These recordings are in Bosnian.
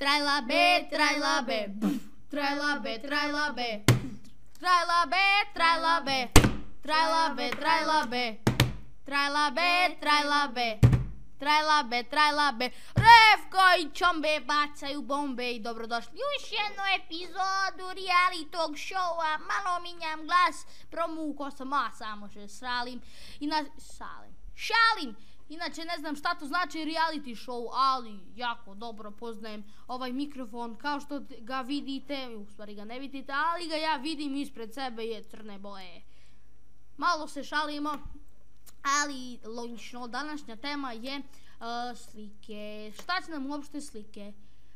Trajlabe, trajlabe, trajlabe, trajlabe, trajlabe, trajlabe, trajlabe, trajlabe, trajlabe, trajlabe, trajlabe, trajlabe. Revko i Čombe bacaju bombe i dobrodošli u još jednu epizodu reality talk showa. Malo minjam glas, promukao sam, samo še šalim. Inače ne znam šta to znači reality show, ali jako dobro poznajem ovaj mikrofon. Kao što ga vidite, u stvari ga ne vidite, ali ga ja vidim ispred sebe, je crne boje. Malo se šalimo, ali logično današnja tema je slike. Šta će nam uopšte slike?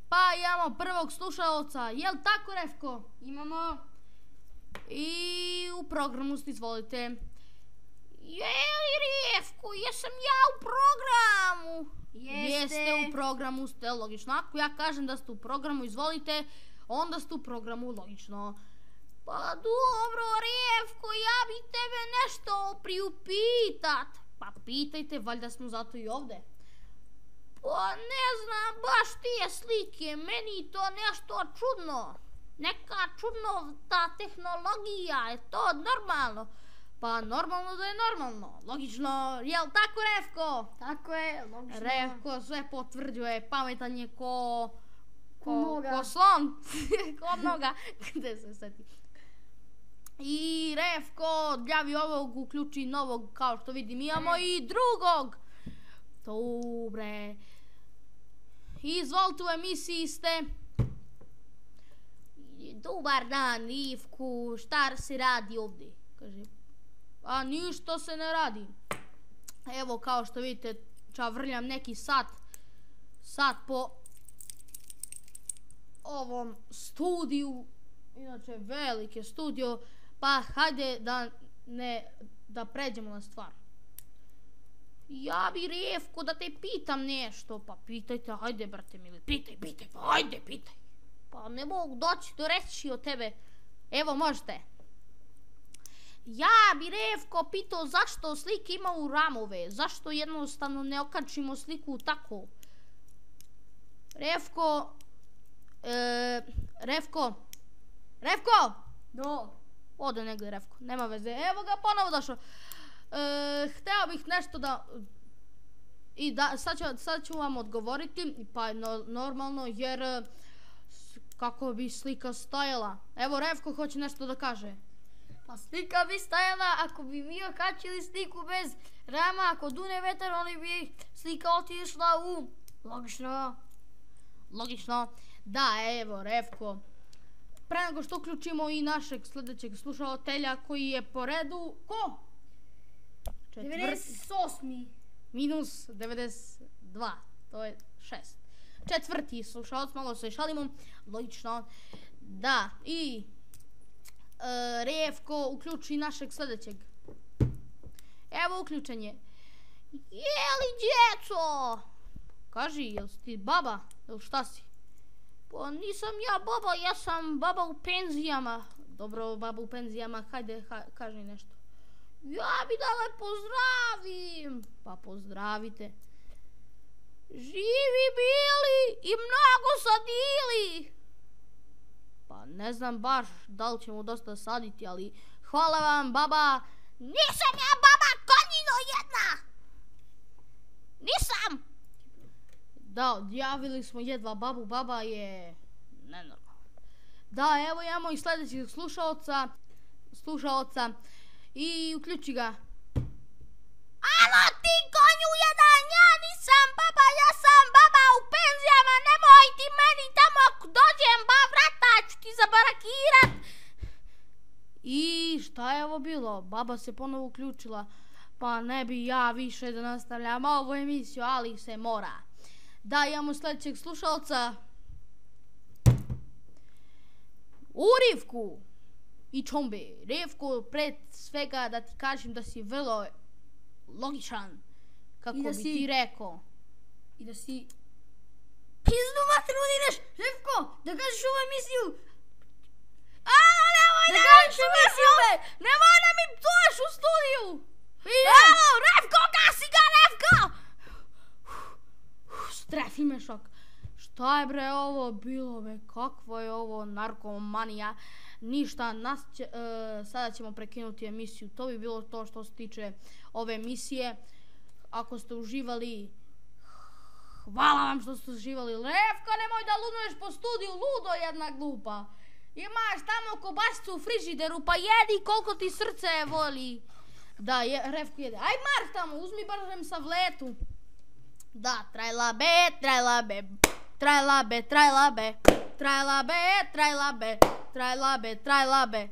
Pa imamo prvog slušaoca, jel tako Revko? Imamo. I u programu ste, izvolite. Revko, jesam ja u programu? Jeste u programu, ste, logično. Ako ja kažem da ste u programu, izvolite, onda ste u programu, logično. Pa dobro, Revko, ja bi tebe nešto priupitat. Pa pitajte, valjda smo zato i ovde. Pa ne znam, baš tije slike, meni to nešto čudno. Neka čudno ta tehnologija, je to normalno? Pa normalno da je normalno, logično, jel tako Revko? Tako je, logično. Revko sve potvrđuje, pametan je ko slon, ko noga, gde se seti. I Revko dljavi ovog, uključi novog, kao što vidim imamo i drugog. Dobre. Izvolite, u emisiji ste. Dobar dan, Revko, šta se radi ovdje? Kaže, a ništa se ne radi. Evo, kao što vidite, čavrljam neki sat po ovom studiju. Inače, velike studio. Pa hajde da pređemo na stvar. Ja bi Revko da te pitam nešto. Pa pitajte, hajde brate mili, pitaj, pa hajde pitaj. Pa ne mogu doći do reći od tebe. Evo, možete. Ja bi Revko pitao zašto slike imaju ramove. Zašto jednostavno ne okačimo sliku tako. Revko. Do. Ode negdje Revko, nema veze. Evo ga, ponovo došao. Hteo bih nešto da... sad ću vam odgovoriti. Pa normalno, jer... kako bi slika stajala. Evo, Revko hoće nešto da kaže. Pa slika bi stajala ako bi mi okačili sliku bez rama. Ako dune vetar, oni bi slika otišla u... Logično. Da, evo, Revko. Pre nego što uključimo i našeg sljedećeg slušatelja koji je po redu... Ko? 98. Minus 92. To je 6. Četvrti slušalac, malo se šalimo. Logično. Da, i... Revko, uključi našeg sljedećeg. Evo uključen je. Jeli djeco? Kaži, jel si ti baba? Jel šta si? Pa nisam ja baba, ja sam baba u penzijama. Dobro, baba u penzijama, hajde, kaži nešto. Ja bi da me pozdravim. Pa pozdravite. Živi bili i mnogo sadili. Pa ne znam baš da li ćemo dosta saditi, ali hvala vam baba. Nisam ja baba, konjino jedna. Nisam. Da, odjavili smo jedva babu, baba je nenormalna. Da, evo imamo i sljedećeg slušaoca i uključi ga. Alo ti konju jedan, ja nisam baba, ja sam baba u penzijama, nemoj ti meni tamo ako dođem vrata ću ti zabarakirat. I šta je ovo bilo? Baba se ponovo uključila, pa ne bi ja više da nastavljam ovu emisiju, ali se mora. Da, imamo sljedećeg slušalca. U Revku i Čombe. Revko, pred svega da ti kažem da si vrlo logičan, kako bi ti rekao. I da si... Pizdu vatru ideš, Revko, da kažeš ovu emisiju. Nemoj da kažeš ovu emisiju, nemoj da mi psuješ u studiju. Alo, Revko, gasi ga, Revko. Strefi me šok. Šta je bre ovo bilo be, kakva je ovo narkomanija, ništa, sada ćemo prekinuti emisiju, to bi bilo to što se tiče ove emisije. Ako ste uživali, hvala vam što ste uživali. Levka, nemoj da luduješ po studiju, ludo jedna glupa. Imaš tamo kobasicu u frižideru, pa jedi koliko ti srce voli. Da, Revko jede. Aj marš tamo, uzmi barem savletu. Da, trajlabe, trajlabe, trajlabe, trajlabe, trajlabe, trajlabe, trajlabe, trajlabe.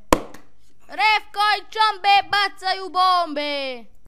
Revko i Čombe bacaju bombe.